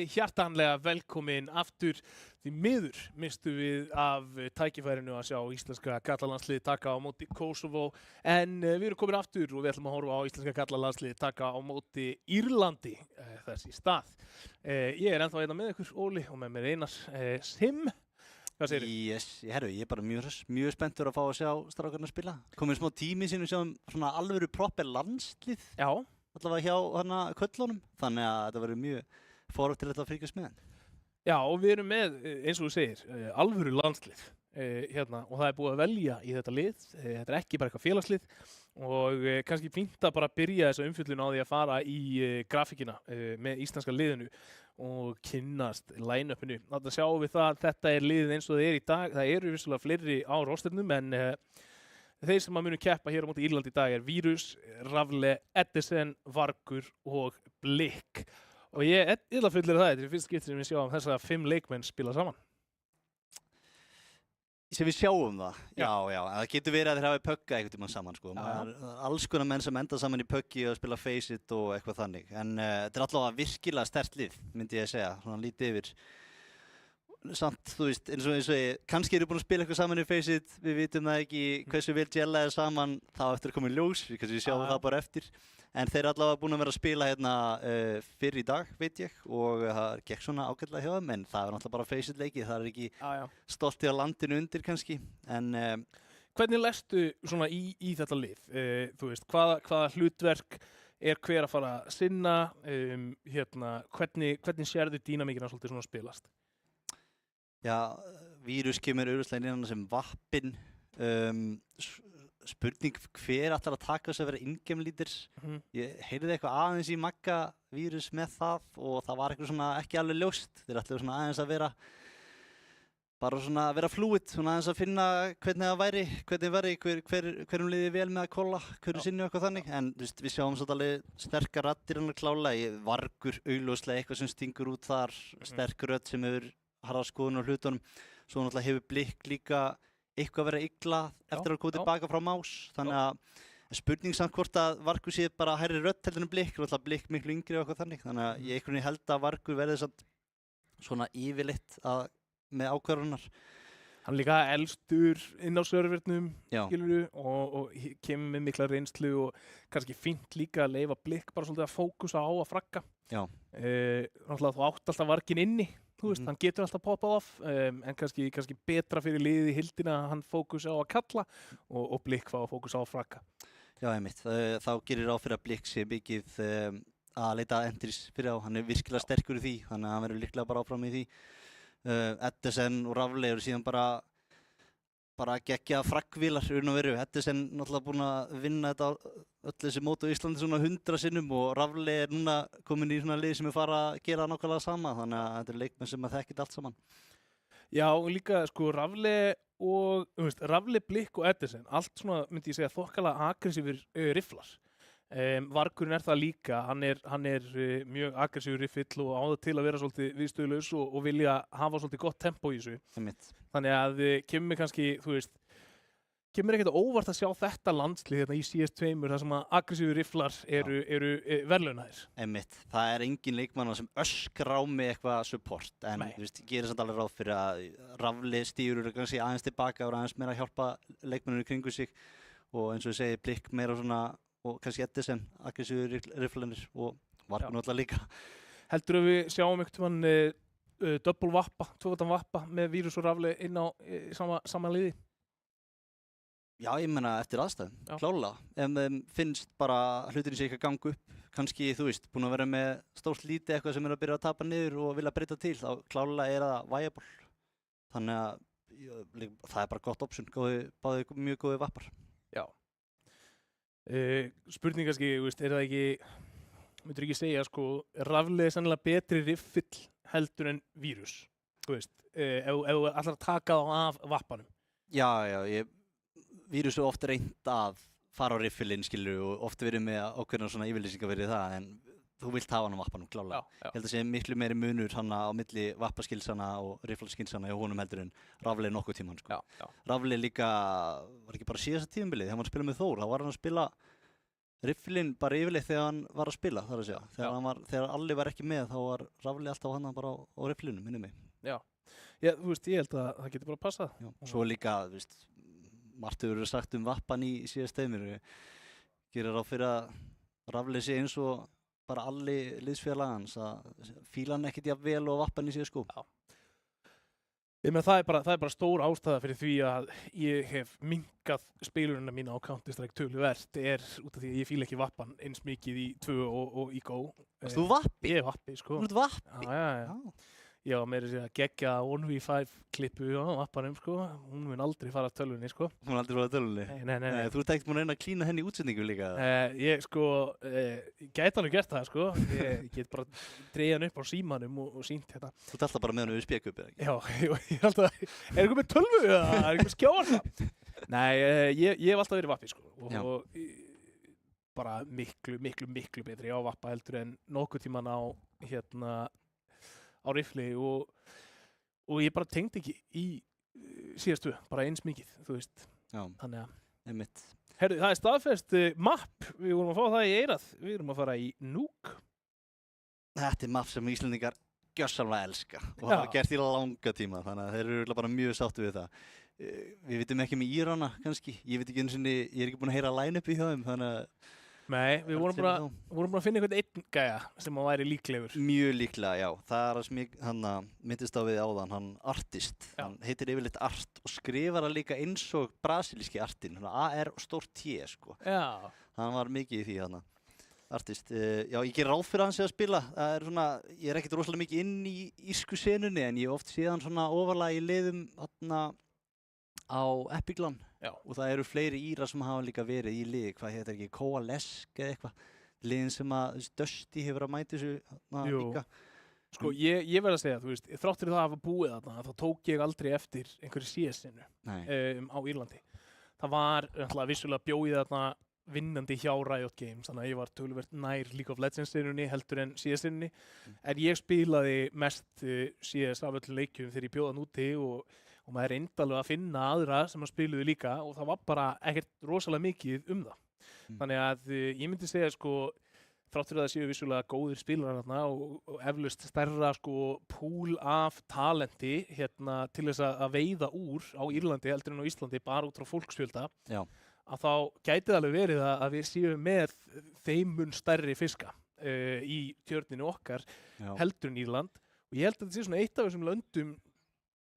Verði hjartanlega velkomin aftur. Því miður mistum við af tækifærinu að sjá íslenska karlalandsliðið taka á móti Kosovo. En við erum komin aftur og við ætlum að horfa á íslenska karlalandsliðið taka á móti Írlandi þess í stað. Ég er ennþá hérna með ykkur, Óli, og með mér Einar Sim. Hvað segirðu? Yes, ég er bara mjög spenntur að fá að sjá strákarna spila. Komið smá tími sinni sem svona alvöru proper landslið. Já. Allavega hjá hana köllunum. Þannig að þetta verður mjög forvittilegt að fylgjast með hann. Já, og við erum með, eins og þú segir, alvöru landslið hérna, og það er búið að velja í þetta lið. Þetta er ekki bara eitthvað félagslið og kannski fínt að bara byrja þessa umfjöllun á því að fara í grafíkina með íslenska liðinu og kynnast line-upinu. Þarna sjáum við það að þetta er liðið eins og það er í dag. Það eru vissulega fleiri á rosternum en þeir sem að munu keppa hér á móti Írlandi í dag er Vírus, Rafle, Edison, Vargur og Blikk. Og ég ætla að fullera það, þetta er fyrst skipti sem við sjáum þessa 5 leikmenn spila saman. Sem við sjáum það? Já. Það getur verið að þeir hafi pögga einhvern tímann saman, sko. Alls konar menn sem enda saman í pöggi og spila Face-It og eitthvað þannig. En þetta er allavega virkilega sterkt lið, myndi ég að segja. Svona lítið yfir. Samt, þú veist, eins og ég, kannski eru búin að spila eitthvað saman í Face-It, við vitum það ekki hversu vel gella er saman, þá eftir að koma í ljós, við kannski sjáum það bara eftir. En þeir eru allavega búin að vera að spila hérna fyrr í dag, veit ég, og það gekk svona ágætlega hjá þeim, en það er náttúrulega bara Face-It leikið, það er ekki stoltið á landinu undir kannski, en hvernig lestu svona í þetta lið? Þú veist, hvaða hlutverk er hver að fara að sinna, hérna, hvernig sérðu dýnamíkina svolítið svona spilast? Já, Vírus kemur auðvitað inn sem vappinn. Spurning hver ætlar að taka þess að vera in-game leaders. Ég heyrði eitthvað aðeins í Magga Vírus með það og það var eitthvað svona ekki alveg ljóst. Þeir ætlaðu svona aðeins að vera bara svona að vera fluid, svona aðeins að finna hvernig það væri, hverjum liði vel með að kolla, hverju sinni og eitthvað þannig. En við sjáum svolítið sterkar raddir hann að klála. Vargur augljóslega eitthvað sem stingur út þar, sterk rödd sem hefur harða skoðun á hlutunum. Svo náttúrulega hefur Blikk líka eitthvað verið illa eftir að koma tilbaka frá Más. Þannig að spurning samt hvort að Vargur sé bara hærri rödd heldur en Blikk. Náttúrulega Blikk miklu yngri og eitthvað þannig. Þannig að ég einhvern veginn held að Vargur verði samt svona yfirleitt með ákvörðunar. Hann líka elstur inn á servernum, skilurðu, og kemur með mikla reynslu og kannski fínt líka að leyfa Blikk bara svolítið að fókusa á að fragga. Náttúrulega þú átt alltaf Varginn inni. Þú veist, hann getur alltaf poppað off, en kannski betra fyrir liðið í hildina að hann fókusa á að kalla og Blikk fá að fókusa á að fragga. Já, einmitt. Þá gerir ráð fyrir að Blikk sé mikið að leita entries fyrir á. Hann er virkilega sterkur í því, þannig að hann verður líklega bara áfram í því. Edison og Rafle eru síðan bara geggja fraggvílar og veru. Edison náttúrulega búinn að vinna þetta öll þessi mót á Íslandi svona 100 sinnum og Rafle er núna komin í svona lið sem er fara að gera nákvæmlega sama, þannig að þetta er leikmenn sem að þekkja allt saman. Já, og líka sko Rafle og, Rafle, Blikk og Edison, allt svona myndi ég segja þokkalega aggressífir rifflar. Vargurinn er það líka, hann er mjög aggressífur riffill og á það til að vera svolítið viðstöðulaus og vilja hafa svolítið gott tempo í þessu. Þannig að kemur kannski, þú veist, kemur ekkert óvart að sjá þetta landslið hérna í CS2 þar sem að aggressífur rifflar eru verðlaunaðir. Það er engin leikmann sem öskrar á mig eitthvað support, en þú veist, gerir samt alveg ráð fyrir að Rafle stígur kannski aðeins tilbaka og aðeins meira að hjálpa leikmanninu kringu sig og eins og ég segi Blikk meira svona og kannski Edison, aggressífur rifflanir og Vargur náttúrulega líka. Heldur að við sjáum einhvern double vappa, tvöfaldan vappa með Vírus og Rafle inn á sama liði? Já, ég meina eftir aðstæðum, klálega. Ef þeim finnst bara hlutinni sé ekki að ganga upp, kannski, þú veist, búin að vera með stórt lítið eitthvað sem er að byrja að tapa niður og vilja breyta til, þá klálega er það viable. Þannig að það er bara gott option, báði mjög góði vappar. Já. Spurning kannski, er það ekki, myndur ekki segja, sko, Rafle er sannlega betri riffill heldur en Vírus, þú veist, ef þú ætlar að taka þá af vappanum. Já, Vírus er oft reynt að fara á riffilinn, skilur, og oft verið með ákveðna svona yfirlýsingar verið það, en þú vilt hafa hann á vappanum, klálega. Ég held að sé miklu meiri munur hann á milli vappaskilsana og rifflaskilsana hjá honum heldur en Rafle nokkuð tímann, sko. Rafle líka, var ekki bara síðasta tímabilið, þegar hann spila með Þór, þá var hann að spila rifflinn bara yfirleitt þegar hann var að spila, þar að segja. Þegar Alli var ekki með, þá var Rafli alltaf hann bara á rifflinu, minnum mig. Já, þú veist, ég held að það getur bara passað. Já, svo líka, þú veist, margt hefur verið sagt Vappan í síðast steimir. Gerir ráð fyrir að Rafli sé eins og bara Alli liðsfélagans, að fíla hann ekkert jafn vel og Vappan í síðast sko. Já. Ég meina það er bara stór ástæða fyrir því að ég hef minnkað spilunina mína á Counter-Strike töluvert út af því að ég fíla ekki Vappan eins mikið í 2 og í Go. Varst þú Vappi? Ég er Vappi, sko. Þú ert Vappi? Já. Já, mér er að gegja 1v5 klippu á Vappanum, sko. Hún mun aldrei fara af tölvunni, sko. Hún mun aldrei fara af tölvunni? Nei. Þú ert ekkert búin að reyna að klína henni í útsendingu líka? Ég gæti alveg gert það, sko. Ég get bara dreigð hann upp á símanum og sýnt þetta. Þú ert alltaf bara með hann við spjekkup, eða ekki? Já, ég er alltaf, er eitthvað með tölvu eða er eitthvað með skjáarna? Nei, ég hef alltaf verið Vappi, sko. Og bara miklu betri á Vappa heldur en nokkuð tíman á riffli og ég bara tengdi ekki í síðastu, bara eins mikið, þú veist. Já, þannig að, einmitt. Herru, það er staðfest mapp, við vorum að fá það í eyrað, við erum að fara í Nuke. Þetta er mapp sem Íslendingar gjörsamlega elska og hafa gert í langa tíma, þannig að þeir eru bara mjög sáttu við það. Við vitum ekki með Írana, kannski, ég veit ekki einu sinni, ég er ekki búin að heyra line-upi hjá þeim, þannig að Nei, við vorum bara að finna einhvern einn gæja sem að væri líklegur. Mjög líklega, já. Það er sem ég myndist á við áðan, hann Artist. Hann heitir yfirleitt Art og skrifar það líka eins og brasilíski Artin, A-R og stórt T, sko. Já. Hann var mikið í því Artist. Já, ég ger ráð fyrir hann sig að spila. Það er svona, ég er ekkert rosalega mikið inn í írsku senunni, en ég oft séð hann svona ofarlega í liðum á Epiclan. Já. Og það eru fleiri Írar sem hafa líka verið í liði, hvað heitir ekki, Coalesce eða eitthvað, liðin sem að Dusty hefur að mæta þessu líka. Sko, ég verð að segja, þú veist, þráttur það að hafa búið þarna, þá tók ég aldrei eftir einhverju CS-inu á Írlandi. Það var vissulega bjóið þarna vinnandi hjá Riot Games, þannig að ég var töluvert nær League of Legends-sinunni heldur en CS-sinunni, en ég spilaði mest CS af öllum leikjum þegar ég bjóð hann úti og maður reyndi alveg að finna aðra sem að spiluðu líka og það var bara ekkert rosalega mikið það. Þannig að ég myndi segja sko, þrátt fyrir að það séu vissulega góðir spilarar þarna og eflaust stærra sko pool af talenti til þess að veiða úr á Írlandi heldur en á Íslandi bara út frá fólksfjölda, að þá gæti það alveg verið að við séum með þeim mun stærri fiska í tjörninu okkar heldur en Írland og ég held að þetta sé svona eitt af þessum löndum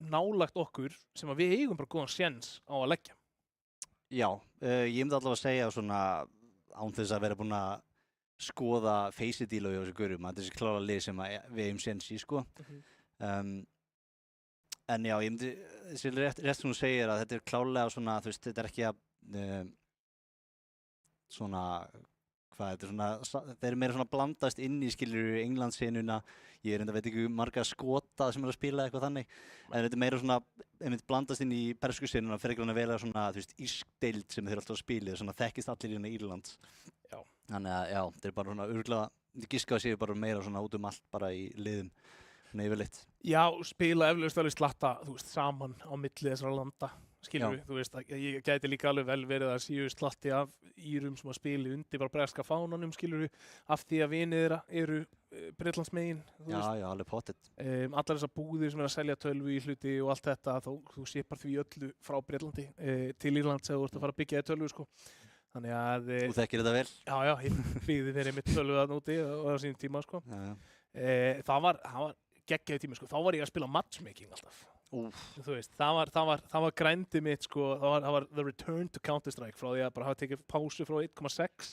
nálagt okkur sem að við eigum bara góðan séns á að leggja. Já, ég myndi allavega að segja svona án þess að vera búin að skoða face-it-díla á þessu gaurum, að þessi klára lið sem við eigum séns í, sko. En já, ég myndi, þessi rétt sem þú segir að þetta er klárlega svona, þú veist, þetta er ekki að svona, hvað, þeir eru meira svona blandast inn í skilur Englandssenuna. Ég veit ekki marga skota sem að spila eitthvað þannig, en þetta er meira svona, blandast inn í persku senuna fyrir ekki að vera svona, þú veist, írsk deild sem þeir alltaf spilið, svona þekkist allir hérna í Írlands. Já. Þannig að, já, þeir eru bara svona örgulega, ég giska að séu bara meira svona út allt bara í liðum, svona yfirleitt. Já, spila eflaust alveg slatta, þú veist, saman á milli þessara landa. Skilur við, þú veist, ég gæti líka alveg vel verið að séu slatti af Írum sem að spila undir bara breska fánanum, skilur við, af því að vinir þeirra eru Bretlandsmegin, þú veist. Já, alveg pottet. Allar þessar búðir sem að selja tölvu í hluti og allt þetta, þú sépar því öllu frá Bretlandi til Írlands eða þú ert að fara að byggja þér tölvu, sko. Þannig að... Þú þekkir þetta vel? Já, ég byggði þeirri mitt tölvu þarna úti á sínum tíma, sko. Það var geggjaður tími, sko. Þá var ég að spila matchmaking alltaf. Þú veist, það var grændið mitt, sko, það var the return to Counter-Strike frá því að bara hafa tekið pásu frá 1.6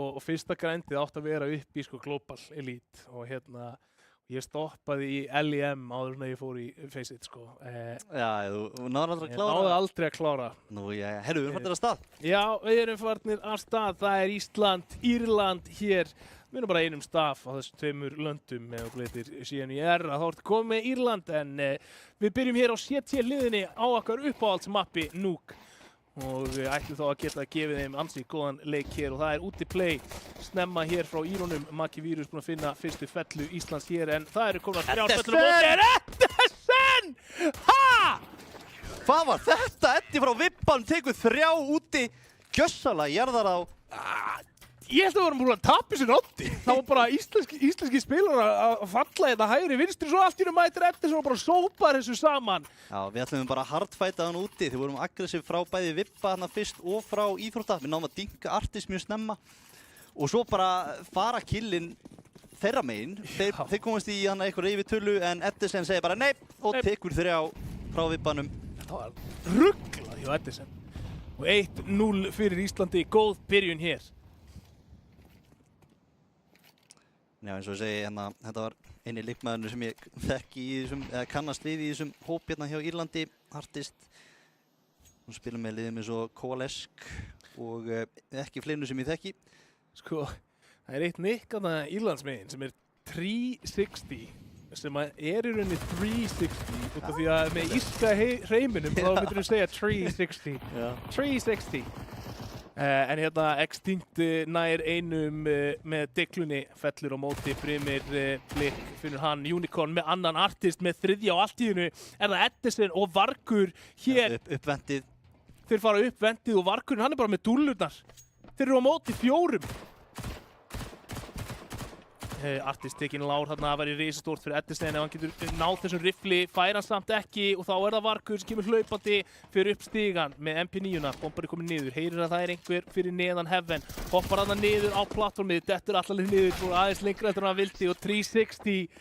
og fyrsta grændið átt að vera upp í sko Global Elite og ég stoppaði í LEM áður en ég fór í Face-It, sko. Já, þú náður aldrei að klára? Ég náði aldrei að klára. Nú, já, herru, við erum farnir af stað. Já, við erum farnir af stað, það er Ísland, Írland hér. Við erum bara einum staf á þessum tveimur löndum með og gletir CNIR að þá ertu komið með Írland en við byrjum hér á CT hliðinni á okkar uppáhaldsmappi Nuke og við ætlum þá að geta gefið þeim ansi góðan leik hér og það er útiplay snemma hér frá Írunum. Maki Vírus búinn að finna fyrstu fellu Íslands hér en það eru komin að 3 fellur á móti. Eddersen! Ha! Hvað var þetta? Eddi frá Vippan tekur 3 úti, gjössalega jarðar á. Ég held að við vorum búin að tapa þessu nátti. Það var bara íslenski spilar að falla þetta hægri vinstri, svo allt í einu mætir Edison og bara sópar þessu saman. Já, við ætlum bara að hardfæta hann úti. Þið vorum aggressiv frá bæði Vibba þarna fyrst og frá Íþrótta. Við náðum að dinka Artist mjög snemma. Og svo bara fara killinn þeirra megin. Þeir komast í hana eitthvað yfirtölu en Edison segir bara nei og tekur 3 frá Vibbanum. Það var rugglað hjá Edison. Og 1-0 fyrir Íslandi, góð byrjun hér. Já, eins og ég segi, þetta var eini leikmaðurinn sem ég þekki í þessum, eða kannast við í þessum hóp hérna hjá Írlandi, Artist. Hún spilur með liðum eins og Kovalevsk og ekki fleinu sem ég þekki. Sko, það er eitt nikk þarna Írlandsmegin sem er 360, sem er í rauninni 360, út af því að með írska hreiminum þá myndir við segja 360. 360. En hérna Extinct nær einum með Diglunni, fellur á móti, Brimir Blikk, finnur hann Unicorn með annan Artist með 3. og allt í hennu er það Edison og Vargur hér. Uppvendið. Þeir fara uppvendið og Vargurinn hann er bara með dúllurnar. Þeir eru á móti 4. Artist tekinn lár þarna, það væri risastórt fyrir Edison ef hann getur náð þessum rifli, fær hann samt ekki og þá er það Vargur sem kemur hlaupandi fyrir upp stigan með MP9-una, bombar er komin niður, heyrir að það er einhver fyrir neðan Heaven, hoppar hann niður á plattformið, dettur allaveg niður og aðeins lengra eftir hann vildi og 360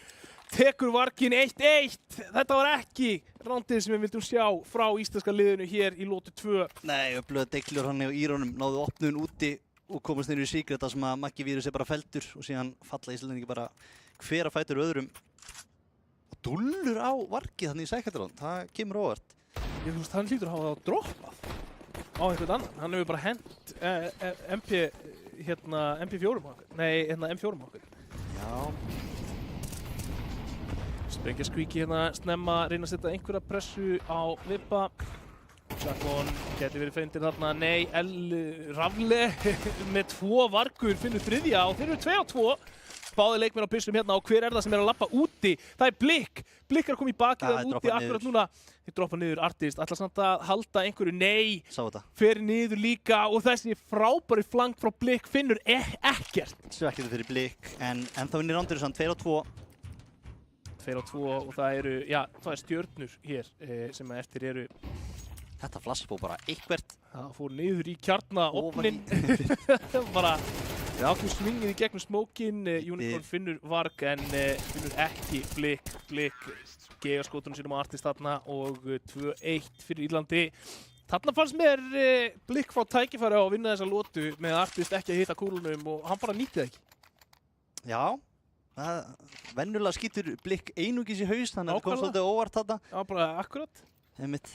tekur Varginn 1-1. Þetta var ekki rándið sem við vildum sjá frá íslenska liðinu hér í lótu 2. Nei, öfluga Diglur hann og Írónum náðu opnun úti og komast niður í Secret sem að Maggi Vírus er bara felldur og síðan falla Íslendingi bara hver að fætur öðrum. Og dúllur á Vargi þannig í Sækættarón, það kemur óvart. Ég veist, hann hlýtur að hafa það droppað á einhvern annan. Hann hefur bara hent MP4 okkur. Nei, M4 okkur. Já. Sprengja Squeaky hérna snemma, reyna að setja einhverja pressu á Vibba. Sakon geti verið feintir þarna, nei, Rafle með 2, Vargur finnur 3. og þeir eru 2-2. Báði leikmenn á byssum hérna og hver er það sem er að lappa úti? Það er Blikk. Blikk er að koma í bakið það úti akkurat núna. Þeir droppa niður Artist, ætla samt að halda einhverju, nei. Sá þetta. Fer niður líka og þessi frábæri flank frá Blikk finnur ekkert. Svekkjandi fyrir Blikk, en þá vinnir Rándur samt 2-2. 2-2 og það eru, já, það er stjörnur hér sem eftir eru. Þetta flassbó bara eitthvert. Það fór niður í kjarnaofnin. Bara, við áttum svingið í gegnum smókin. Unicorn finnur Varg en finnur ekki Blikk. Blikk geiga skotunum sínum á Artist þarna og 2-1 fyrir Írlandi. Þarna fannst mér Blikk fá tækifæri á að vinna þessa lótu með Artist ekki að hitta kúlunum og hann bara nýtti það ekki. Já, venjulega skýtur Blikk einungis í haus, þannig að það kom svolítið óvart þarna. Já, bara akkurat. Einmitt.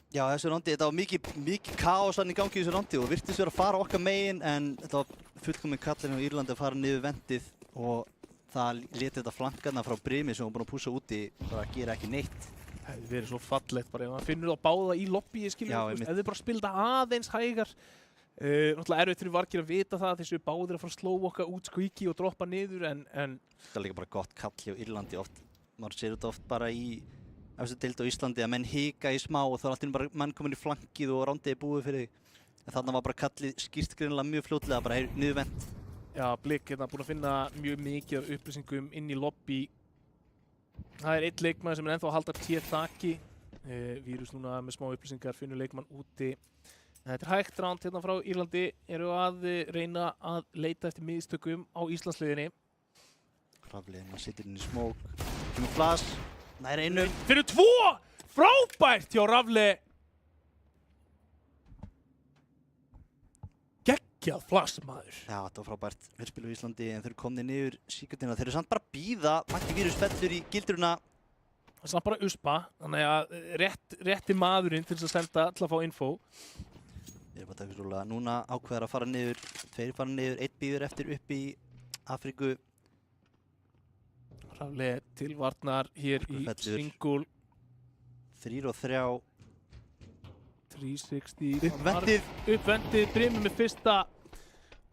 Já, þessu rándi, þetta var mikið kaos hann í gangi í þessu rándi og virtist vera að fara okkar megin en þetta var fullkominn kallinn á Írlandi að fara niður vendið og það leti þetta flankarna frá Brimi sem var búinn að pússa úti bara að gera ekki neitt. Það hefði verið svo fallegt bara ef maður finnur það báða í lobbyi, skiljum, ef þið bara spilda aðeins hægar. Náttúrulega erfitt fyrir Vargir að vita það þessu báðir að fara að slóa út Squeaky og droppa niður en þetta er líka bara gott kall hjá Írlandi oft. Maður sér þetta oft bara í efstu deild á Íslandi að menn hika í smá og þá er alltaf bara menn komin í flankið og rándið er búið fyrir þig. En þarna var bara kallið skýrt greinilega mjög fljótlega, bara niðurvend. Já, Blikk hérna búinn að finna mjög mikið af upplýsingum inn í lobby. Það er einn leikmaður sem er ennþá að halda T-þaki. Vírus núna með smá upplýsingar finnur leikmann úti. Þetta er hægt ránd hérna frá Írlandi, eru að reyna að leita eftir miðstökum á Íslandsliðinni. Rafliðina situr inn í smók, kemur flass. Nær einum. Fyrir 2! Frábært hjá Rafle. Geggjað flass, maður. Já, þetta var frábært. Þeir spilu í Íslandi en þeir komni niður Secretina. Þeir eru samt bara að bíða. Maggi Vírus fellur í gildruna. Samt bara uspa. Þannig að rétti maðurinn til þess að senda til að fá info. Þeir eru bara takkisrúlega. Núna ákveðar að fara niður. Tveir fara niður. Einn bíður eftir upp í Afríku. Rafle til varnar hér í single. 3 og 3. 360. Uppvendið. Uppvendið, Brimir með fyrsta.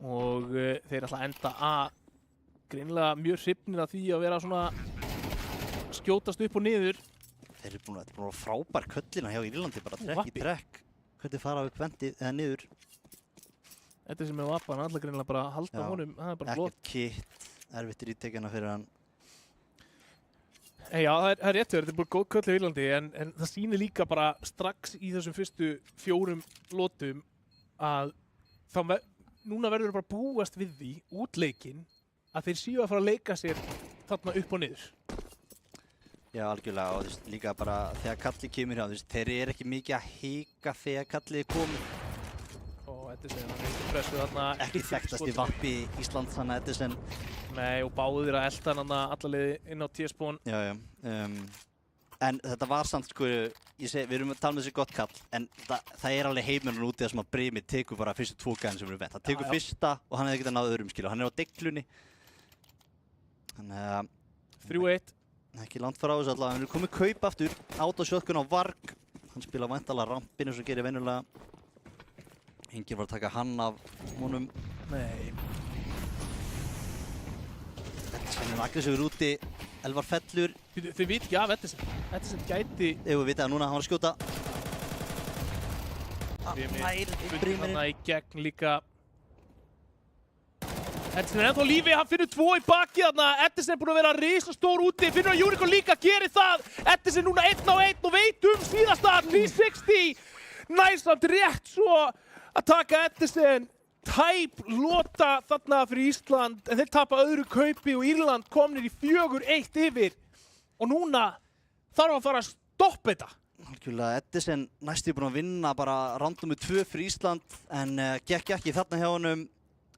Og þeir ætla að enda að greinilega mjög hrifnir af því að vera svona skjótast upp og niður. Þeir eru búin að vera frábær köllina hjá Írlandi, bara trekk í trekk. Hvernig fara uppvendið eða niður. Þetta sem er vappan, allar greinilega bara að halda honum, það er bara flott. Ekkert kitt, erfitt rítekjana fyrir hann. Já, það er rétt þetta er bara góð köll í Írlandi, en það sýnir líka bara strax í þessum fyrstu 4 lotum að núna verður bara búast við því, út leikinn, að þeir séu að fara að leika sér þarna upp og niður. Já, algjörlega, og þú veist, líka bara þegar kallið kemur hjá, þú veist, þeir eru ekki mikið að hika þegar kallið er komið. Og Edison, hann er pressu þarna. Ekki þekktast í vappi Íslands, þannig að Edison. Nei, og báðir að elta hann allarleiði inn á T-spawn. Já. En þetta var samt, sko, við erum að tala um þessi gott kall, en það er alveg heimurinn úti þar sem að Brimi tekur bara fyrstu 2 gæðin sem eru vett. Það tekur fyrsta og hann hefði getað náð öðrum, skilu. Hann er á deglunni. Þannig að 3-1. Ekki langt frá þessu allavega, hann er komið kaup aftur, autoshotgun á Varg. Hann spila væntanlega rampinn eins og gerir venjulega. Enginn var að taka hann af honum. Nei. Edison er aggressífur úti, Elvar fellur. Þau veit ekki af Edison. Edison gæti... Ef við vita það núna, hann var að skjóta. Brimir hann í gegn líka. Edison er ennþá á lífi, hann finnur 2 í baki þarna. Edison er búinn að vera risastór úti, finnur að Júrikon líka gerir það. Edison núna 1 á 1 og veit síðasta 360. Næsamt rétt svo að taka Edison. Tæp lota þarna fyrir Ísland, en þeir tapa öðru kaupi og Írland komnir í 4-1 yfir. Og núna þarf að fara að stoppa þetta. Algjörlega, Edison næstu búinn að vinna bara random með 2 fyrir Ísland, en gekk ekki þarna hjá honum.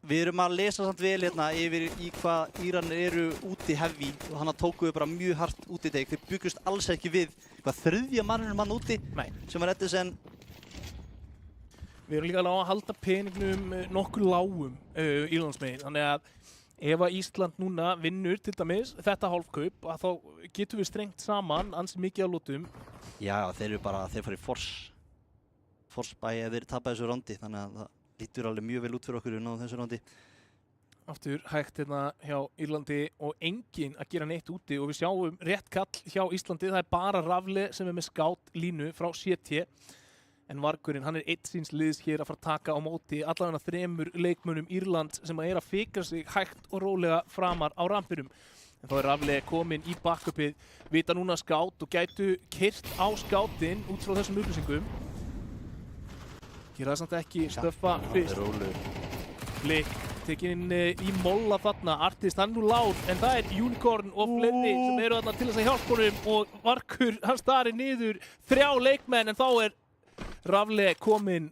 Við erum að lesa samt vel hérna yfir í hvað Íranir eru úti heavy og hann tókuðu bara mjög hart úti í deg. Þeir byggust alls ekki við hvað 3. mann úti sem var Edison. Við erum líka að halda peningnum nokkuð lágum Írlandsmegin. Þannig að ef að Ísland núna vinnur til dæmis þetta hálfkaup, að þá getum við strengt saman ansi mikið af lótum. Já, þeir fara í force bæ ef þeir tapa þessu rondi, þannig að það lítur alveg mjög vel út fyrir okkur við náðum þessu rondi. Aftur hægt hérna hjá Írlandi og enginn að gera neitt úti og við sjáum rétt kall hjá Íslandi. Það er bara Rafle sem er með skátt línu frá CT. En Vargurinn, hann er eitt síns liðs hér að fara að taka á móti allavega 3 leikmönnum Írlands sem er að fikra sig hægt og rólega framar á rampinum. En þá er Rafle kominn í backupið, vita núna skátt og gætu kyrt á skáttinn út frá þessum upplýsingum. Gera það samt ekki, stöffa fyrst. Blik tekinn í molla þarna, Artist, hann nú lár, en það er Unicorn og fleiri sem eru þarna til þess að hjálpa honum og Vargur, hann starir niður 3 leikmenn, en þá er Rafle kominn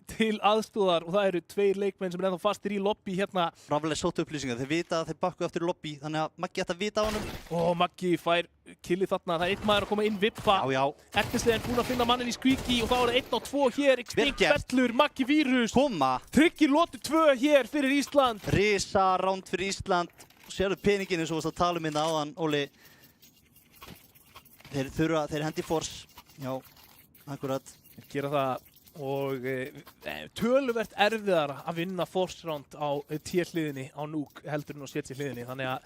til aðstóðar og það eru 2 leikmenn sem er ennþá fastir í lobby hérna. Rafle sóttu upplýsingar, þeir vita að þeir bakku eftir lobby, þannig að Maggi ætti að vita á honum. Og Maggi fær killið þarna, það er 1 maður að koma inn vippa. Já. Edison búinn að finna mannin í Squeaky og þá er það 1 á 2 hér, Extinct fellur, Maggi Vírus. Koma! Tryggir lotu 2 hér fyrir Ísland. Risa ránd fyrir Ísland. Sérðu peningin eins og varst að tala um hérna áðan, Óli. Þeir hendi force. Já, akkurat. Þeir gera það og töluvert erfiðara að vinna force round á T-hliðinni á Nuke heldur en á CT-hliðinni. Þannig að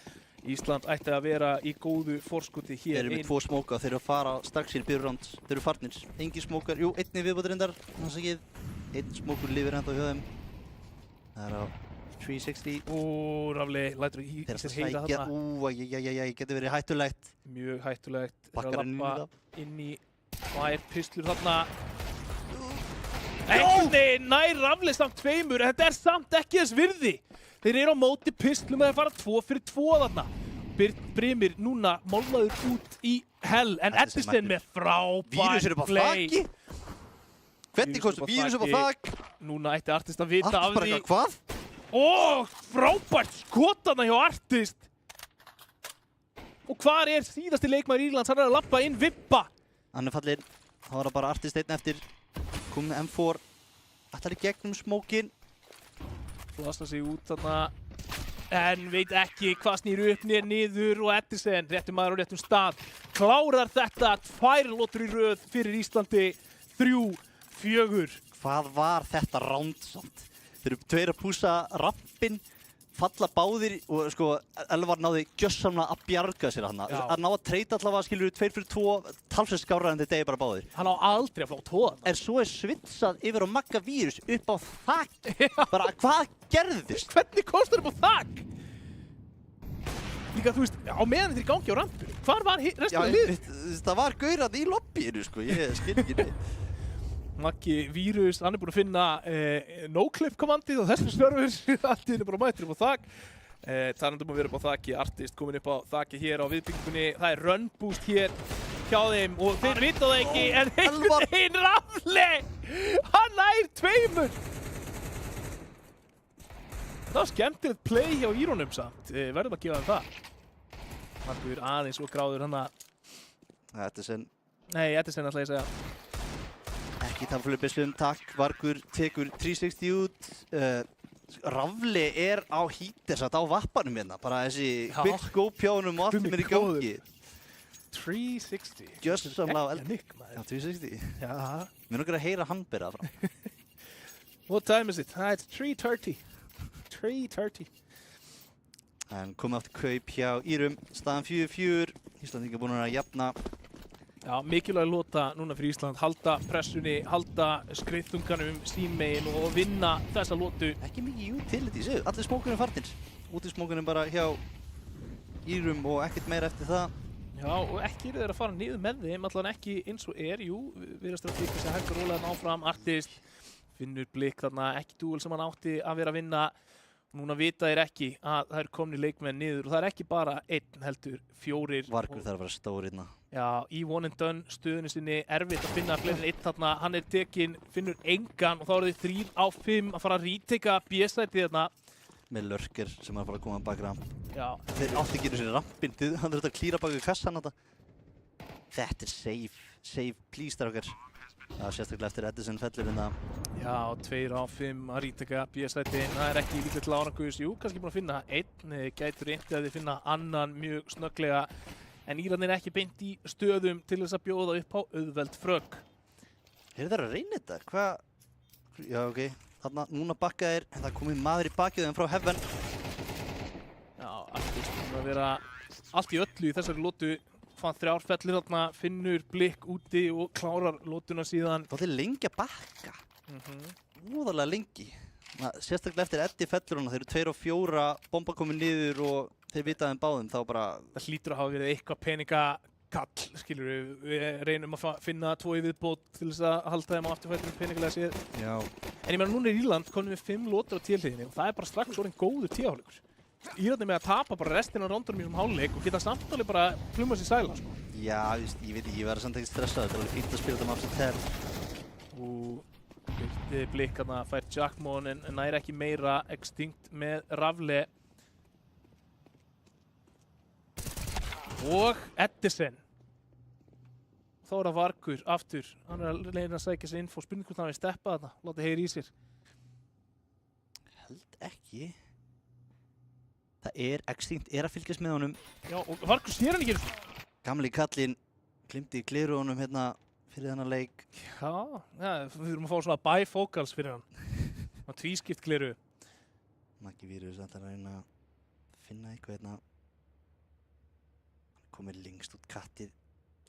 Ísland ætti að vera í góðu forskoti hér. Þeir eru með 2 smóka, þeir eru að fara strax í byrjurround. Þeir eru farnir. Engin smókar, jú, 1 viðbótur reyndar, hans ekki. 1 smókur lifir enda á hjá þeim. Það er á 360. Rafle lætur í sér heyra þarna. Æjæjæjæjæj, getur verið hættulegt. Mjög hættulegt. Bakkar inn í 2 pistlur þarna. Ekki nær Rafle samt 2, en þetta er samt ekki þess virði. Þeir eru á móti pistlum að þeir fara 2 fyrir 2 þarna. Brimir núna málmaður út í hell, en Edison með frábært play. Vírus er upp á þakki. Hvernig komst Vírus upp á þakk? Núna ætti Artist að vita af því. Hvað? Frábært skotana hjá Artist. Og hvar er síðasti leikmaður Írlands? Hann er að lappa inn vippa. Hann er fallinn. Það var bara Artist einn eftir. Kom með M4. Ætlar í gegnum smókin. Flasta sig út þarna. En veit ekki hvað snýr upp niður og Edison, réttum maður á réttum stað. Klárar þetta 2 lotur í röð fyrir Íslandi. 3-4. Hvað var þetta round samt? Þeir eru 2 að púsa rampinn. falla báðir og sko Elvar náði gjörsamlega að bjarga sér hann. Að ná að treyta allavega skilur 2 fyrir 2 talsveit skárra en þeir degi bara báðir. Hann á aldrei að flá tóðan. En svo svitsað yfir á Magga Vírus upp á þak. Bara hvað gerðist? Hvernig kostar upp á þak? Líka þú veist, á meðan þeir gangi á rampur. Hvar var restin af liðið? Það var gaurað í lobbyinu sko, ég skil ekki neitt. Maggi Vírus, hann búinn að finna no-clip kommandið og þessum server. Allt er bara mættur upp á þak. Talandi að vera upp á þaki, Artist komin upp á þaki hér á viðbyggingunni. Það er run boost hér hjá þeim og þeir vita það ekki, en einhvern veginn Rafli! Hann nær 2! Það var skemmtilegt play hjá Írónum samt, verðum að gefa þeim það. Margur aðeins og gráður hann að... Edison. Nei, Edison ætla ég að segja. Ekki taflubislum, takk. Vargur tekur 360 út. Rafli er á hítersat á vappanum hérna. Bara þessi quick scope hjá honum og allt mér í gangi. 360. Just samlega á eld. Já, 360. Já. Mér nokkar að heyra hann byrja fram. What time is it? It's 3:30. 3:30. En komið aftur kaup hjá Írum, staðan 4-4. Íslandingar búin að jafna. Já, mikilvæg lota núna fyrir Ísland. Halda pressunni, halda skriðþunganum sín megin og vinna þessa lotu. Ekki mikið utility, séu. Allir smókunum farnir. Úti smókunum bara hjá Írum og ekkert meira eftir það. Já, og ekki eru þeir að fara niður með þeim, allan ekki eins og Jú, virðast að flika sig hægt og rólega áfram. Artist finnur blikk þarna, ekki dúel sem hann átti að vera að vinna. Núna vita þeir ekki að það eru komni leikmenn niður og það er ekki bara 1 heldur 4. Vargur þarf að vera stór hérna. Já, í one and done stöðunni sinni, erfitt að finna fleiri en 1 þarna. Hann er tekinn, finnur engan og þá eru þeir 3 á 5 að fara að retaka B-sætið þarna. Með lurker sem er að fara að koma bak ramp. Já. Þeir átti ekki einu sinni rampinn, hann þurfti að klíra bak við kassan þetta. Þetta er save, please strákar. Já, sérstaklega eftir Edison fellur hérna. Já, 2 á 5 að retaka B-sætin. Það er ekki líklegt til árangus. Jú, kannski búin að finna 1. Gætur reyndi að þið finna annan mjög snögglega. En Írarnir er ekki beint í stöðum til þess að bjóða upp á auðveld frögg. Þeir að reyna þetta? Hvað? Já, ok. Þarna, núna bakka þeir, en það komið maður í bakið þeim frá Heaven. Já, Artist búin að vera allt í öllu í þessari lotu. Fann 3 fellir þarna, finnur blikk úti og klárar lotuna síðan. Það er lengi að bakka. Óðarlega lengi. Sérstaklega eftir Eddi fellur hana, þeir eru 2 og 4, bomba komið niður og þeir vita þeim báðum, þá bara... Það hlýtur að hafa verið eitthvað peningakall, skilur við reynum að finna 2 í viðbót til þess að halda þeim á afturfættunum peningilega séð. Já. En ég meina núna er Írland komin við 5 lotur á tíðhliðinni og það er bara strax orðinn góður tíðhálfleikur. Írarnir með að tapa bara restina af rándunum í þessum hálfleik og geta samt alveg bara pluma sér sæla, sko. Já, ég veit ekki, ég verður samt ekki stressað, þetta er alveg fínt að spila þetta með aftur Og blikk þarna fær Jackmon en nær ekki meira Extinct með Rafli. Og Edison. Þá er það Vargur aftur. Hann er að reyna að sækja sér info, spurning hvort hann vil steppa þarna, láta heyra í sér. Held ekki. Það er Extinct, er að fylgjast með honum. Já, og Vargur sér hann ekki einu sinni. Gamli kallinn glimti í gleraugunum hérna fyrir þennan leik. Já, við þurfum að fá svona bifocals fyrir hann. Svona tvískipt gleru. Maggi Vírus ætlar að reyna að finna eitthvað hérna. Hann komið lengst út kattið.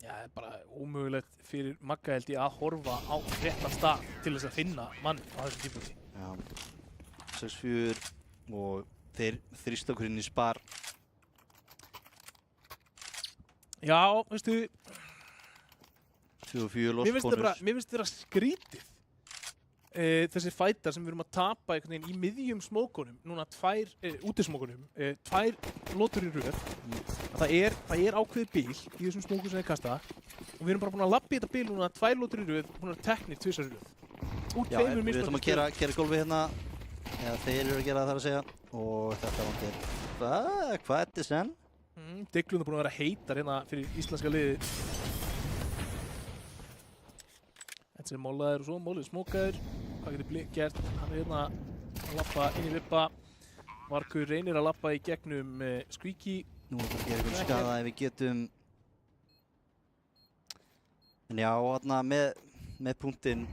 Já, það er bara ómögulegt fyrir Magga held ég að horfa á réttan stað til þess að finna mann á þessum tímpúti. Já, 6-4 og þeir þrýst okkur inn í spar. Já, veistu, 2-4 lost bonus. Mér finnst þetta skrítið. Þessi fætar sem við erum að tapa einhvern veginn í miðjum smókunum, núna 2 útismókunum, 2 lotur í röð. Það er ákveðið bíl í þessum smókum sem þeir kasta og við erum bara búin að labba í þetta bíl núna 2 lotur í röð og búin að teknir 2 í röð. Úr 2 við ætlum að gera gólfið hérna, eða þeir eru að gera það þar að segja og þetta vantir. Hvað er þetta sen? Diglund er búin að vera heitar hérna fyrir íslenska liðið. Þetta sem mólaður og svo, mólið smókaður. Hvað getur Blikk gert? Hann er hérna að lappa inn í vippa. Vargur reynir að lappa í gegnum Squeaky. Nú erum við að gera einhvern skada ef við getum. En já, þarna með punktinn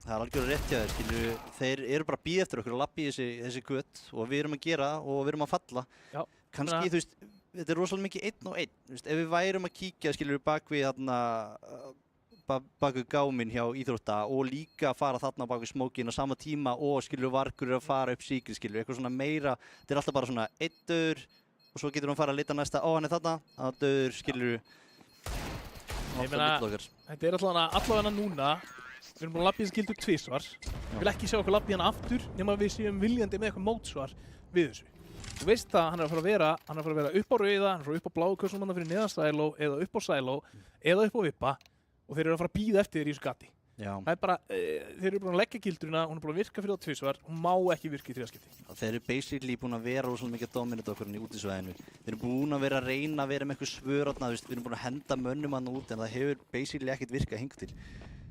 Það er algjörlega rétt hjá þér, skilju, þeir eru bara að bíða eftir okkur að labba í þessi gött og við erum að gera og við erum að falla. Já. Kannski, þú veist, þetta er rosalega mikið 1 og 1. Þú veist, ef við værum að kíkja, skilju, bak við gáminn hjá íþrótta og líka fara þarna bak við smókinn á sama tíma og, skilju, vargur að fara upp síkri, skilju, eitthvað svona meira. Þetta er alltaf bara svona 1 döður og svo getur hann fara að lita næsta, hann er þarna, döður, skilju. Ég meina, þetta er allavega núna. Við erum búin að labba í þessu gildu 2 svar. Ég vil ekki sjá okkur labba í hana aftur nema við séum viljandi með eitthvað mótsvar við þessu. Þú veist það, hann er að fara að vera upp á rauða, hann er að fara upp á bláu kössunum fyrir neðan sæló eða upp á sæló eða upp á vippa og þeir eru að fara að bíða eftir þér í þessu gati. Já. Það er bara, þeir eru búin að leggja gildruna, hún er búin að virka fyrir það 2 svar, hún má ekki virka í 3 skipti. Þeir eru basically búin að vera rosalega mikið dominant okkur í útisvæðinu. Þeir eru búin að vera að reyna að vera með eitthvað svör þarna, við erum búin að henda mönnum hann út en það hefur basically ekkert virkað hingað til.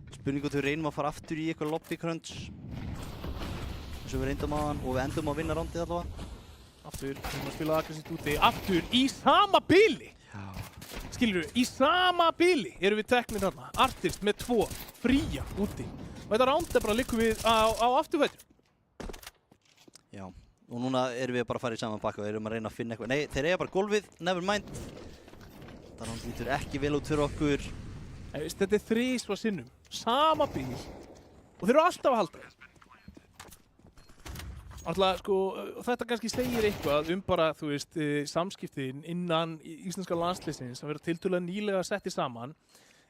Spurning hvort við reynum að fara aftur í eitthvað lobby crunch eins og við reyndum á hann og við endum að vinna rándið allavega. Aftur, við erum að spila aggressíft úti, aftur í sama bili! Já. Skilurðu, í sama bili erum við teknir þarna, Artist með 2 fría úti og þetta ránd er bara liggum við á afturfættur. Já, og núna erum við bara að fara í saman bakka og erum að reyna að finna eitthvað. Nei, þeir eiga bara gólfið, never mind. Það ránd lítur ekki vel út fyrir okkur. Þetta er 3 sinnum, sama bíl og þeir eru alltaf að halda þér. Alltaf, sko, þetta kannski segir eitthvað bara, þú veist, samskiptin innan íslenska landsliðsins að vera tiltölulega nýlega setti saman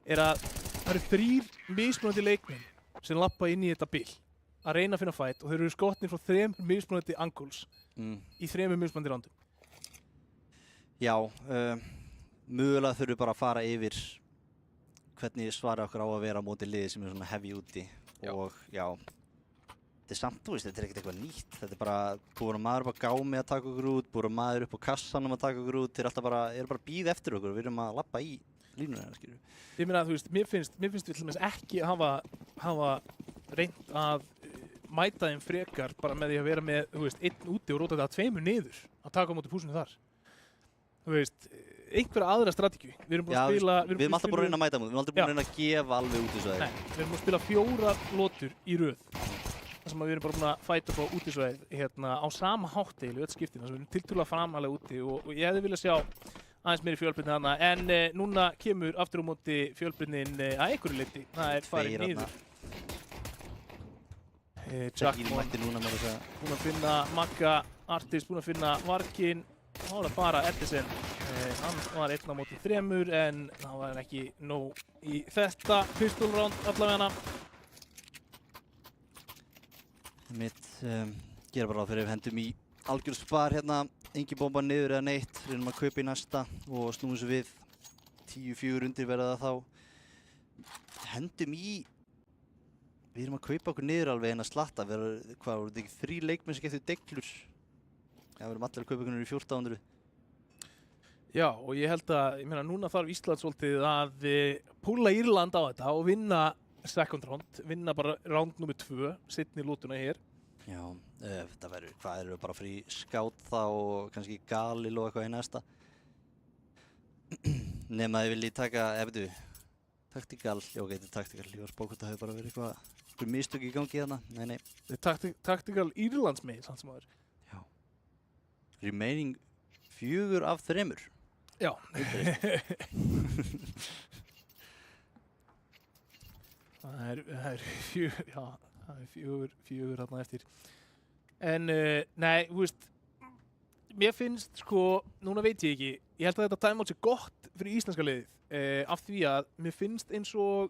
er að það eru 3 mismunandi leikmenn sem lappa inn í þetta bíl að reyna að finna fight og þeir eru skotnir frá 3 mismunandi angles í 3 mismunandi rándum. Já, mögulega þurfum við bara að fara yfir hvernig svara okkur á að vera á móti liði sem er svona heavy úti og já, þetta er samt, þú veist, þetta er ekkert eitthvað nýtt. Þetta er bara, búin að maður upp á gámi að taka okkur út, búin að maður upp á kassanum að taka okkur út, þeir eru bara að bíða eftir okkur, við erum að labba í línuna, skilju. Ég meina, þú veist, mér finnst við til dæmis ekki hafa reynt að mæta þeim frekar bara með því að vera með, þú veist, 1 úti og róta þetta 2 niður að taka á móti púsinu þar. Þú veist, einhverja aðra strategíu. Við erum búin að spila... Við erum alltaf búin að reyna að mæta mútið, við erum aldrei búin að reyna að gefa alveg útisvæði. Nei, við erum búin að spila 4 lotur í röð. Þar sem við erum bara búin að fæta upp á útisvæði á sama hátt eiginlega öll skiptin. Þar sem við erum tiltölulega framalega úti og ég hefði viljað sjá aðeins meiri fjölbreytni þarna. En núna kemur aftur á móti fjölbreytnin að einhverju leyti. Það er farið niður. Jack búin að finna Magga, Artist búin að finna Varkin. Þá er það bara Edison. Hann var 1 á móti 3 en það var ekki nóg í þetta pistolround allavega. Mitt gera bara ráð fyrir við hendum í algjör spar hérna, engin bomba niður eða neitt, reynum að kaupa í næsta og snúum þessu við. 10-4 undir verða það þá. Hendum í, við erum að kaupa okkur niður alveg en að slatta, hvað voru þetta ekki 3 leikmenn sem getur deglur? Já, við erum allir að kaupa okkur niður í 1400. Já, og ég held að, ég meina, núna þarf Ísland svolítið að púlla Írland á þetta og vinna second round, vinna bara round nummer 2, seinni lótuna hér. Já, þetta verður, hvað eru bara frí skátt þá og kannski Galil og eitthvað í næsta. Nema að ég vilji taka, veitu, taktikal, já ok, þetta er taktikal, ég var spók hvort það hefur bara verið eitthvað mistök í gangi þarna, nei. Þetta er taktikal Írlandsmegin, samt sem aður. Já. Remaining 4 af 3. Já. Það er 4 þarna eftir. En nei, þú veist, mér finnst sko, núna veit ég ekki, ég held að þetta timeout sé gott fyrir íslenska liðið af því að mér finnst eins og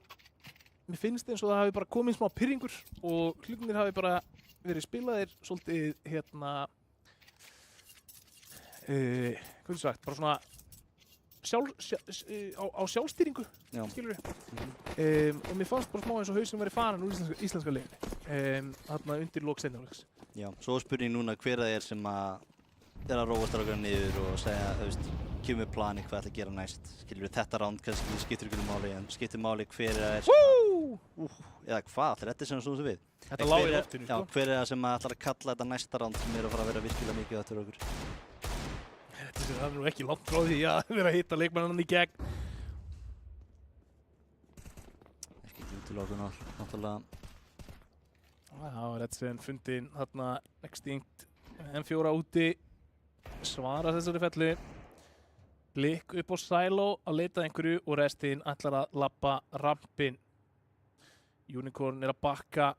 það hafi bara komið smá pirringur og hlutinir hafi bara verið spilaðir svolítið hvað er sagt, bara svona á sjálfstýringu, skilur við. Og mér fannst bara smá eins og hausinn væri farin úr íslenska liðinu, þarna undir lok seinni hálfleiks. Já, svo spurning núna hver það er sem að róa strákana niður og segja, þú veist, kemur með plani hvað ætla að gera næst. Skilur við, þetta ránd kannski skiptir ykkur máli, en skiptir máli hver það er sem eða hvað, allir þetta sem snúðum við. Þetta lá í loftinu, sko. Já, hver er það sem ætlar að kalla þetta næsta ránd sem er að fara að vera virkilega mikið eftir okkur. Það er nú ekki langt frá því að vera að hitta leikmannann í gegn. Ekki útilokun náttúrulega. Það var rétt sem fundin þarna Extinct M4 úti svara þessari fellu. Blikk upp á Silo að leita einhverju og restin ætlar að labba rampinn. Unicorn að bakka,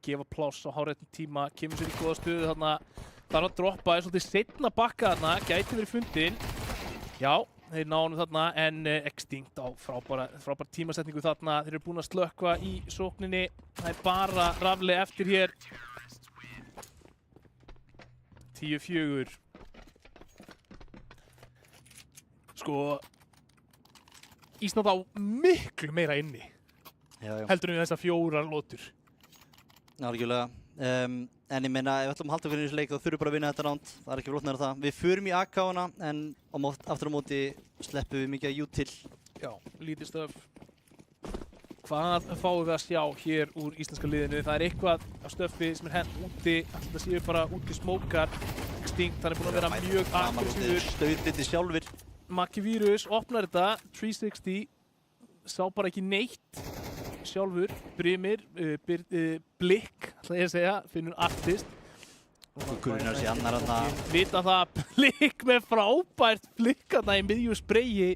gefa pláss á hárréttum tíma, kemur sér í góða stöðu þarna. Þarf að droppa, svolítið seinna bakka þarna, gæti verið fundin. Já, þeir ná honum þarna en Extinct á frábæra tímasetningu þarna. Þeir eru búin að slökkva í sókninni. Það er bara Rafli eftir hér. 10-4. Sko, Ísland á miklu meira inni. Heldur við þessar 4 lótur. Algjörlega. En ég meina, ef við ætlum að halda fyrir þessu leik þá þurfum við bara að vinna þetta ránd. Það er ekki flott meira það. Við förum í AK-una en aftur á móti sleppum við mikið að util. Já, lítið stöf. Hvað fáum við að sjá hér úr íslenska liðinu? Það er eitthvað af stöfi sem hent úti. Alltaf séu bara úti smókar. Extinct, hann er búinn að vera mjög aggressífur. Stöðliti sjálfur. Makkivírus opnar þetta, 360, sá bara ekki neitt sjálfur, Brimir, Blikk, ætla ég að segja, finnur Artist. Grunar sér annar þarna. Vita það, Blikk með frábært Blikk þarna í miðju spreyi,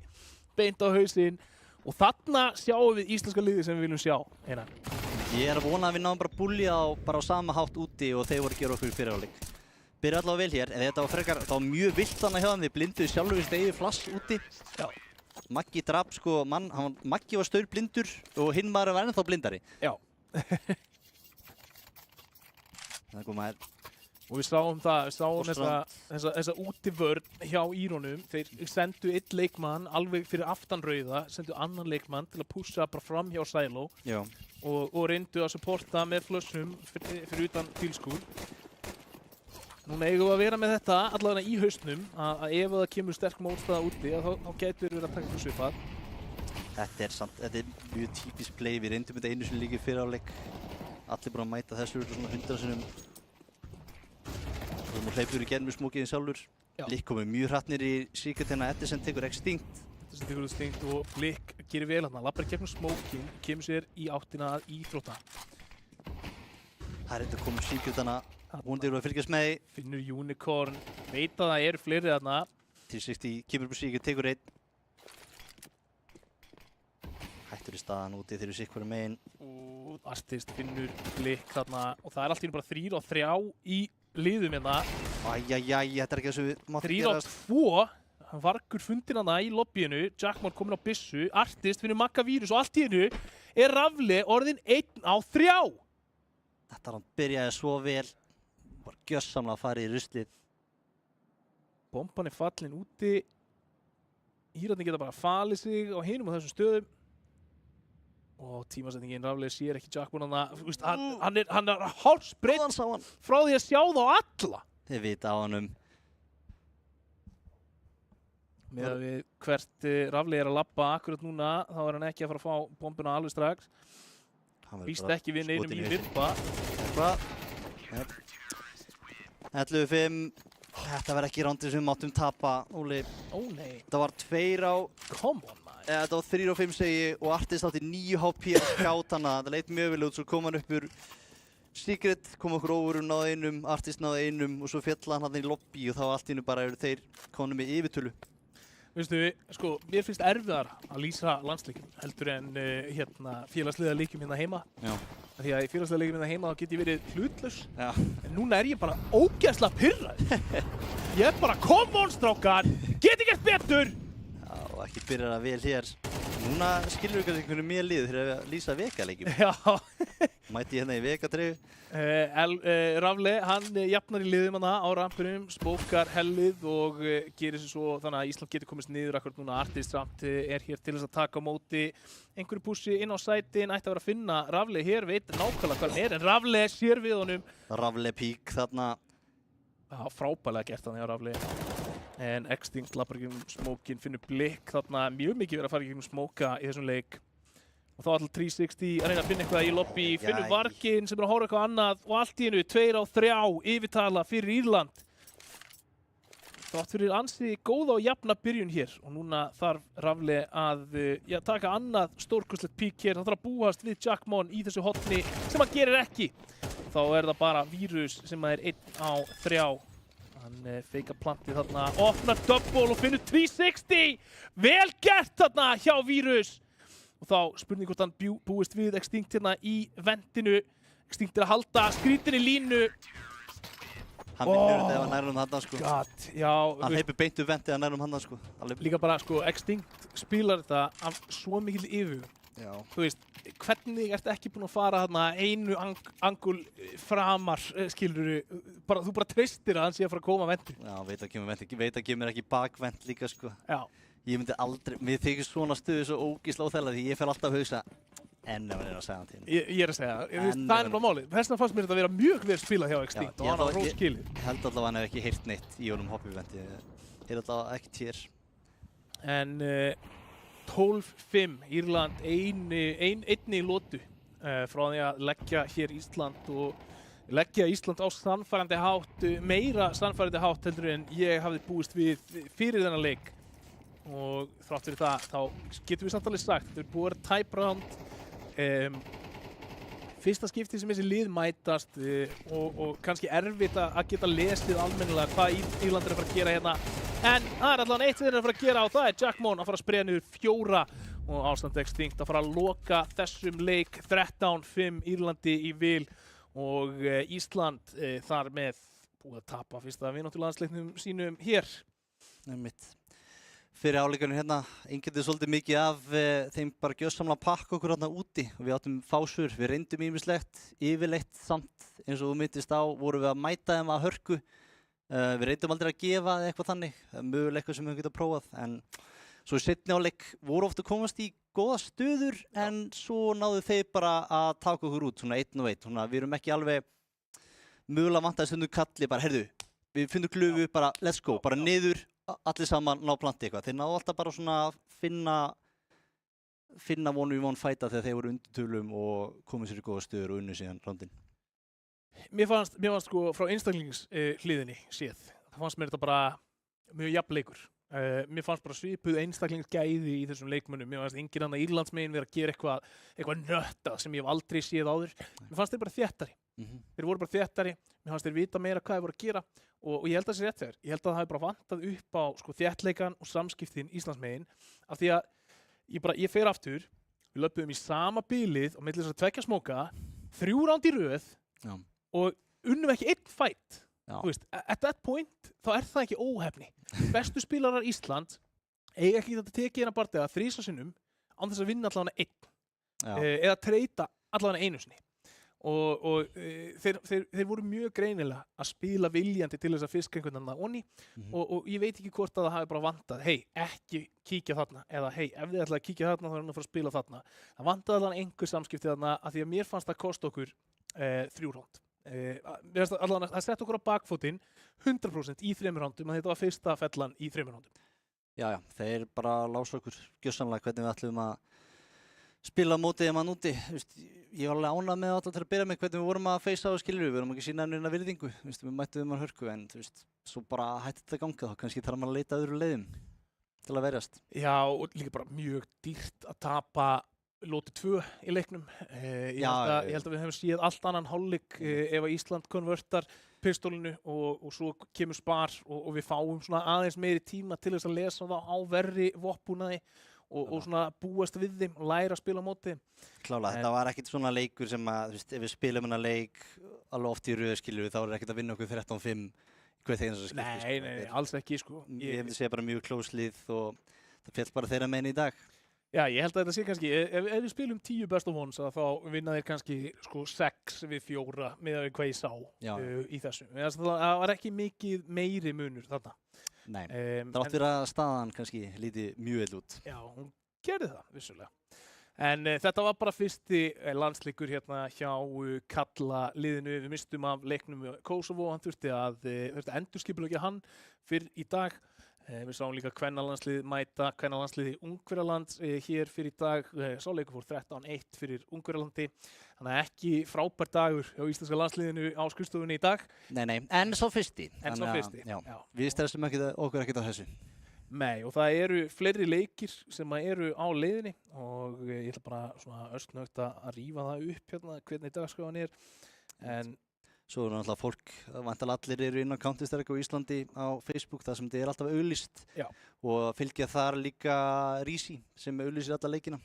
beint á hausinn. Og þarna sjáum við íslenska liði sem við viljum sjá, Einar. Ég er að vona að við náum bara að búlja bara á sama hátt úti og þeir voru að gera okkur í fyrirháleik. Byrja allavega vel hér, en þetta var mjög vilt þarna hjá þeim, við blinduðu sjálfur í stegi flass úti. Já. Maggi drap sko mann, Maggi var staurblindur og hinn maður var ennþá blindari. Já. Það kom maður. Og við sáum þessa útivörn hjá Írónum. Þeir sendu einn leikmann alveg fyrir aftan rauða, sendu annan leikmann til að pússa bara fram hjá Silo. Já. Og reyndu að supporta með flössum fyrir utan bílskúr. Núna eigum við að vera með þetta allavega í hausnum að ef það kemur sterk mótstaða úti þá gætur við að taka þessu svipað. Þetta er mjög típisk play, við reyndum þetta einu sinni líka í fyrirháleik. Allir bara að mæta þessu svona 100 sinnum. Svo maður hleypur í gegn með smókiðin sjálfur. Blikk komið mjög hrattnir í Secretina, Edison tekur Extinct. Edison tekur Extinct og Blikk gerir vel þarna, lappar í gegnum smókin, kemur sér í áttina að íþrótta. Það er þetta komið Secretana. Hún eru að fylgjast með því. Finnur Unicorn, veit að það eru fleiri þarna. 360, kemur upp á Secret, tekur einn. Hættur í staðan úti þegar við sikkur megin. Og Artist finnur Blikk þarna og það er allt í bara 3 á 3 í liðum hérna. Æjæjæj, þetta er ekki þessu mátti gerast. 3 á 2, hann vargur fundin hana í lobbyinu. Jackmore kominn á byssu, Artist finnur Makkavírus og allt í hennu er Rafli orðinn 1 á 3. Þetta hann byrjaði svo vel. Bara gjössamlega að fara í ruslið. Bomban er fallin úti. Íratni geta bara falið sig á hinum á þessum stöðum. Og tímasetningin Rafli sér ekki Jackmore hana. Hann er hálsbreytt frá því að sjá þá alla. Þið vita á honum. Með að við hvert Rafli er að labba akkurat núna, þá er hann ekki að fara að fá bombuna alveg strax. Býst ekki við neinum í virpa. Eitthvað. 11-5. Þetta verður ekki rándið sem við máttum tapa, Óli. Ó nei. Það var 2 á... Come on, maður. Þetta var 3 á 5 segi og Artist átti 9 HP að skjáta hana. Það leit mjög vel út, svo kom hann upp úr Secret, kom okkur over og náði einum, Artist náði einum og svo fjalla hann í lobby og þá allt í einu bara eru þeir konum með yfirtölu. Veistu, sko, mér finnst erfiðar að lýsa landsleikjum heldur en félagsliða leikjum hérna heima. Já. Því að í félagsliða leikjum hérna heima þá get ég verið hlutlaus. Já. En núna er ég bara ógeðslega pirraður. Ég er bara, come on strákar, get ekki gert betur! Já, og ekki byrjar að vel hér. Núna skilur við kannski hvernig mér líður þegar við lýsa vekaleikjum. Já. Mæti hérna í vekatreyju. Rafli, hann jafnar í liðum hana á rampinum, spókar hellið og gerir sér svo þannig að Ísland getur komist niður akkurat núna. Artist samt er hér til þess að taka á móti einhverju pússi inn á sætin, ætti að vera að finna Rafli hér, veit nákvæmlega hvað hann er, en Rafli sér við honum. Rafli pík þarna. Já, frábælega gert hann hjá Rafli. En Extinct lappar í gegnum smókin, finnur Blikk þarna, mjög mikið verið að fara í gegnum smóka í þessum leik. Og þá ætlar 360 að reyna að finna eitthvað í lobby, finnur Varginn sem er að horfa eitthvað annað og allt í hennu 2 á 3 yfirtala fyrir Írland. Þrátt fyrir ansi góða og jafna byrjun hér og núna þarf Rafli að taka annað stórkostlegt pík hér. Það þarf að búast við Jackmon í þessu hotni sem hann gerir ekki. þá það bara Vírus sem er 1 á 3. Hann feikar plantið þarna, opnar double og finnur 360! Vel gert þarna hjá Vírus! Og þá spurning hvort hann búist við Extinct hérna í ventinu. Extinct að halda skrítinni línu. Hann vinnur þetta ef hann nær hann sko. God, já. Hann heipir beint upp ventið að nær hann sko. Líka bara sko, Extinct spilar þetta af svo mikil yfirvegun. Já. Þú veist, hvernig ertu ekki búinn að fara þarna einu angul framar, skilurðu, þú bara treystir að hann sé að fara að koma venti. Já, veit að kemur ekki bakvent líka sko. Já. Ég myndi aldrei, mér þykir svona stöðu svo ógeðslega óþægilega því ég fer alltaf að hugsa en ef hann að segja hann til. Ég að segja það, það nefnilega málið. Þess vegna fannst mér þetta að vera mjög vel spilað hjá Extinct og hann á róskilið. Ég held allavega hann hef ekki heyrt neitt í honum hoppiventi. Ég allavega ekki tér. En 12-5, Írland einni lótu frá því að leggja hér Ísland og leggja Ísland á sannfærandi hátt, meira sannfærandi hátt heldur en ég hafði búist við fyrir þennan leik. Og þrátt fyrir það, þá getum við samt alveg sagt, þetta búið að vera tæp round. Fyrsta skipti sem þessi lið mætast og kannski erfitt að geta lesið almennilega hvað Írland að fara að gera hérna. En það allavega eitt sem þeir að fara að gera og það Jack Moon að fara að spreja niður 4 og ástand Extinct að fara að loka þessum leik 13-5 Írlandi í vil og Ísland þar með búið að tapa fyrsta vináttulandsleiknum sínum hér. Einmitt. Fyrir áleikunum hérna, eingetið svolítið mikið af þeim bara gjörsamlega pakka okkur hérna úti og við áttum fásur, við reyndum ýmislegt, yfirleitt samt eins og þú myndist á, vorum við að mæta þeim að hörku. Við reyndum aldrei að gefa eða eitthvað þannig, mögulega eitthvað sem við getum prófað, en svo í seinni áleik voru ofta að komast í góða stöður en svo náðu þeir bara að taka okkur út, svona 1 og 1, svona við erum ekki alveg mögulega vantaði stundum kalli, bara heyrðu, við finnum glufu, bara let's go, bara niður, allir saman ná planti eitthvað. Þeir náðu alltaf bara svona að finna one v one fæta þegar þeir voru undirtölum og komið sér í góða stöður og unnu síðan rándinn. Mér fannst sko frá einstaklingshliðinni séð, það fannst mér þetta bara mjög jafn leikur. Mér fannst bara svipuð einstaklingsgæði í þessum leikmönnum. Mér fannst enginn annar Írlandsmegin vera að gera eitthvað nöttað sem ég hef aldrei séð áður. Mér fannst þeir bara þéttari. Þeir voru bara þéttari, mér fannst þeir vita meira hvað þeir voru að gera og ég held að það sé rétt þegar. Ég held að það hafi bara vantað upp á sko, þéttleikan og samskiptin Íslandsmegin af því að ég fer aftur, við löpum í sama bilið og milli þess að 2 smóka, 3 ránd í röð og unnum ekki 1 fight. Þú veist, at that point þá það ekki óhefni. Bestu spilarar Ísland eiga ekki þetta tekið hérna bardaga 3 sinnum án þess að vinna allavega 1 eða treyta allavega 1 sinni. Og þeir voru mjög greinilega að spila viljandi til þess að fiska einhvern annan onni og ég veit ekki hvort að það hafi bara vantað hei, ekki kíkja þarna eða hei, ef þið ætlaði að kíkja þarna þá hann að fara að spila þarna. Það vantaði allavega einhver samskipti þarna af því að mér fannst það kosta okkur 3 ránd. Það sett okkur á bakfótinn 100% í 3 rándum að þetta var fyrsta fellan í 3 rándum. Já, þeir bara lása okkur gjörsamlega hvernig við ætlum að spila á mótið mann úti. Ég var alveg ánægð með þetta til að byrja með hvernig við vorum að feysa á skilur. Við vorum ekki sína neina virðingu. Við mættum að hörku en svo bara hætti þetta ganga þá kannski þarf maður að leita öðru leiðum til að verjast. Já, og líka bara mjög dýrt að tapa lóti 2 í leiknum. Ég held að við hefum séð allt annan hálfleik ef að Ísland konvertar pistólinu og svo kemur spar og við fáum svona aðeins meiri tíma til þess að lesa það á verri voppbúnaði og svona búast við þeim og læra að spila á móti. Klálega, þetta var ekkert svona leikur sem að, ef við spilum hana leik alveg oft í röðu skilur þá ekkert að vinna okkur 13-5 hvert einu sem skipti. Nei, alls ekki sko. Ég hefði segja bara mjög klóslið og það féll bara þeirra megin í dag. Já, ég held að þetta sé kannski, ef við spilum 10 best of ones þá vinna þeir kannski sko 6 við 4 með hvað ég sá í þessu. Það var ekki mikið meiri munur þarna. Nei, þrátt fyrir að staðan kannski líti mjög vel út. Já, hún gerði það, vissulega. En þetta var bara fyrsti landsleikur hérna hjá karlaliðinu. Við mistum af leiknum við Kosovo, hann þurfti að endurskipuleggja hann fyrr í dag. Við sáum líka kvennalandslið mæta kvennalandsliði Ungverjalands hér fyrir í dag. Sá leikur fór 13-1 fyrir Ungverjalandi. Þannig að ekki frábær dagur hjá íslenska landsliðinu á skrifstofunni í dag. Nei, en svo fyrsti. Já. Við stressum okkur ekkert á þessu. Nei, og það eru fleiri leikir sem eru á leiðinni og ég ætla bara svona ösknögt að rífa það upp hérna hvernig dagskráin er. En Svo er náttúrulega fólk, væntanlega allir eru inn á Counter-Strike á Íslandi á Facebook þar sem þetta er alltaf auglýst Já. og fylgja þar líka Rísi sem auglýsir alla leikina.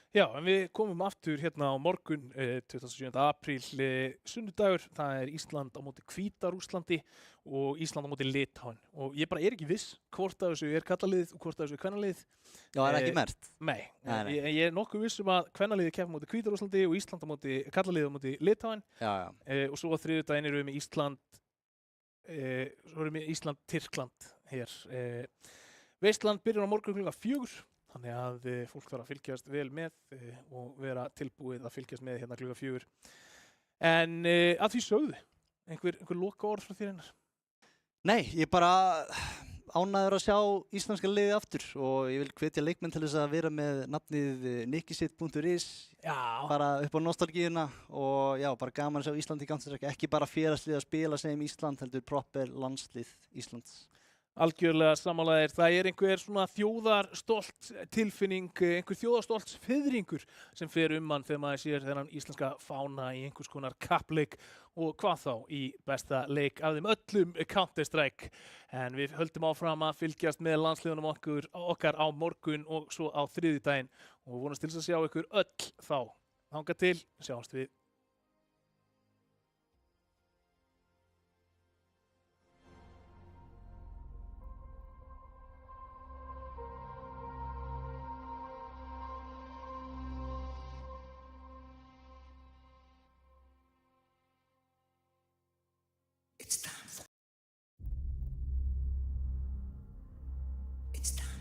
Já, en við komum aftur hérna á morgun, 27. apríl, sunnudagur. Það er Ísland á móti Hvíta-Rússlandi og Ísland á móti Litháen. Og ég bara er ekki viss hvort af þessu er karlaliðið og hvort af þessu er kvennaliðið. Já, það er ekki merkt. Nei, Nei. Ég er nokkuð viss að kvennaliðið kemur á móti Hvíta-Rússlandi og Ísland á móti karlaliðið á móti Litháen. Já. Og svo á þriðjudaginn erum við með Ísland-Tyrkland hér. Veisland byrjar á morgun klukkan 4. Þannig að fólk þarf að fylgjast vel með og vera tilbúið að fylgjast með hérna klukkan 4. En að því sögðu, einhver loka orð frá þér Einar? Nei, ég er bara ánægður að sjá íslenska liðið aftur og ég vil hvetja leikmenn til þess að vera með nafnið nikisit.is bara upp á nostalgíuna og já, bara gaman að sjá Ísland í Counter-Strike, ekki bara félagslið að spila sem Ísland, heldur proper landslið Íslands. Algjörlega sammálaðir. Það er einhver svona þjóðarstolt tilfinning, einhver þjóðarstolt fiðringur sem fer mann þegar maður sér þennan íslenska fána í einhvers konar kappleik og hvað þá í besta leik af þeim öllum Counter-Strike. En við höldum áfram að fylgjast með landsliðunum okkar á morgun og svo á þriðjudaginn og vonast til að sjá ykkur öll þá. Þangað til, sjáumst við. It's time